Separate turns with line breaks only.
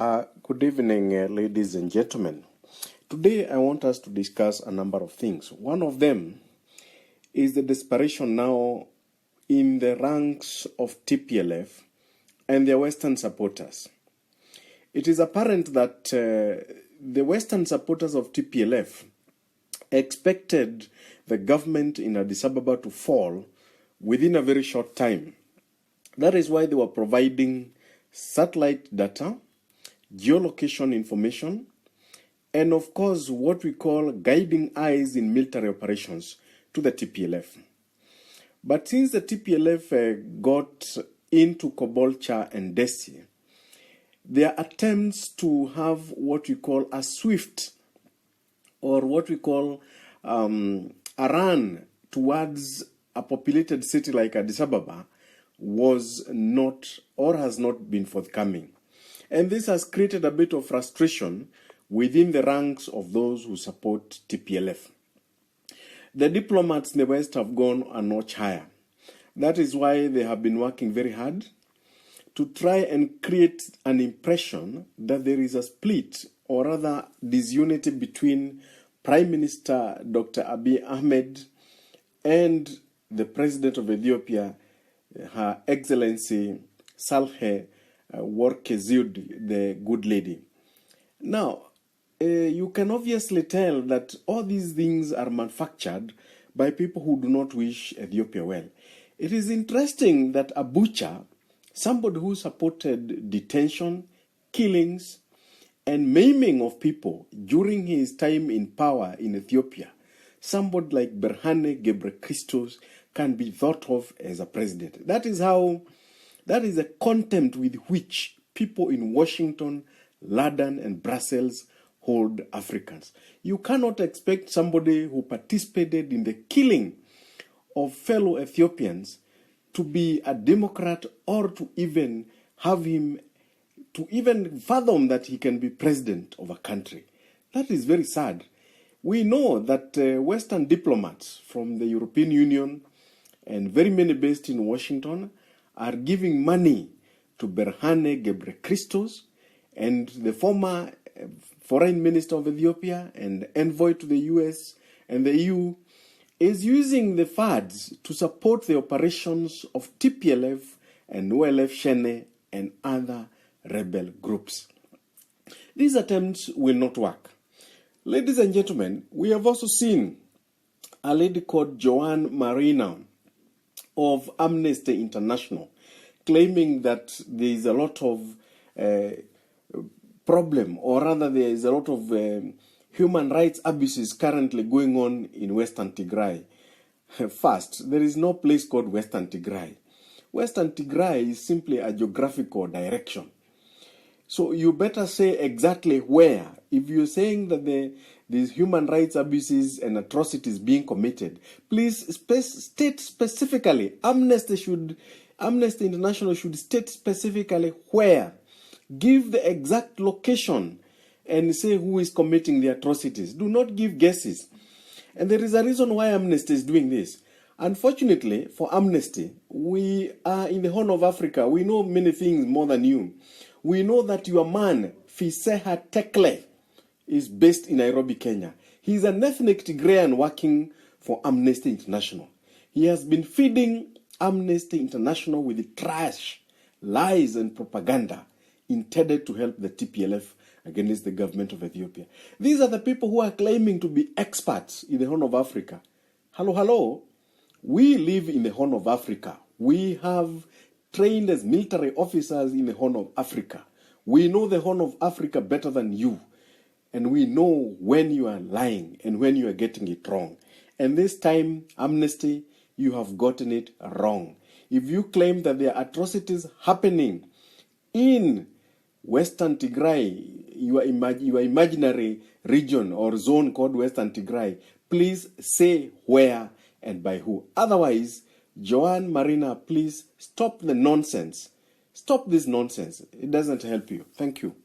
Good evening, ladies and gentlemen. Today I want us to discuss a number of things. One of them is the desperation now in the ranks of TPLF and their Western supporters. It is apparent that the Western supporters of TPLF expected the government in Addis Ababa to fall within a very short time. That is why they were providing satellite data, geolocation information, and of course what we call guiding eyes in military operations to the TPLF. But since the TPLF got into Kobolcha and Desi, their attempts to have what we call a swift or what we call a run towards a populated city like Addis Ababa was not or has not been forthcoming. And this has created a bit of frustration within the ranks of those who support TPLF. The diplomats in the West have gone a notch higher. That is why they have been working very hard to try and create an impression that there is a split or rather disunity between Prime Minister Dr. Abiy Ahmed and the President of Ethiopia, Her Excellency Salhe Workezud, the good lady. Now, you can obviously tell that all these things are manufactured by people who do not wish Ethiopia well. It is interesting that a butcher, somebody who supported detention, killings, and maiming of people during his time in power in Ethiopia, somebody like Berhane Gebrekristos can be thought of as a president. That is a contempt with which people in Washington, London, and Brussels hold Africans. You cannot expect somebody who participated in the killing of fellow Ethiopians to be a Democrat or to even have him, to even fathom that he can be president of a country. That is very sad. We know that Western diplomats from the European Union and very many based in Washington are giving money to Berhane Gebrekristos and the former foreign minister of Ethiopia and envoy to the US and the EU is using the funds to support the operations of TPLF and OLF Shene and other rebel groups. These attempts will not work. Ladies and gentlemen, we have also seen a lady called Joanne Marina of Amnesty International claiming that there is a lot of problem, or rather there is a lot of human rights abuses currently going on in Western Tigray. First, there is no place called Western Tigray. Western Tigray is simply a geographical direction. So you better say exactly where. If you're saying that there's human rights abuses and atrocities being committed, please state specifically. Amnesty International should state specifically where. Give the exact location and say who is committing the atrocities. Do not give guesses. And there is a reason why Amnesty is doing this. Unfortunately, for Amnesty, we are in the Horn of Africa. We know many things more than you. We know that your man, Fiseha Tekle, is based in Nairobi, Kenya. He is an ethnic Tigrayan working for Amnesty International. He has been feeding Amnesty International with trash, lies, and propaganda intended to help the TPLF against the government of Ethiopia. These are the people who are claiming to be experts in the Horn of Africa. Hello. We live in the Horn of Africa. We have trained as military officers in the Horn of Africa. We know the Horn of Africa better than you. And we know when you are lying and when you are getting it wrong. And this time, Amnesty, you have gotten it wrong. If you claim that there are atrocities happening in Western Tigray, your imaginary region or zone called Western Tigray, please say where and by who. Otherwise, Joanne Marina, please stop the nonsense. Stop this nonsense. It doesn't help you. Thank you.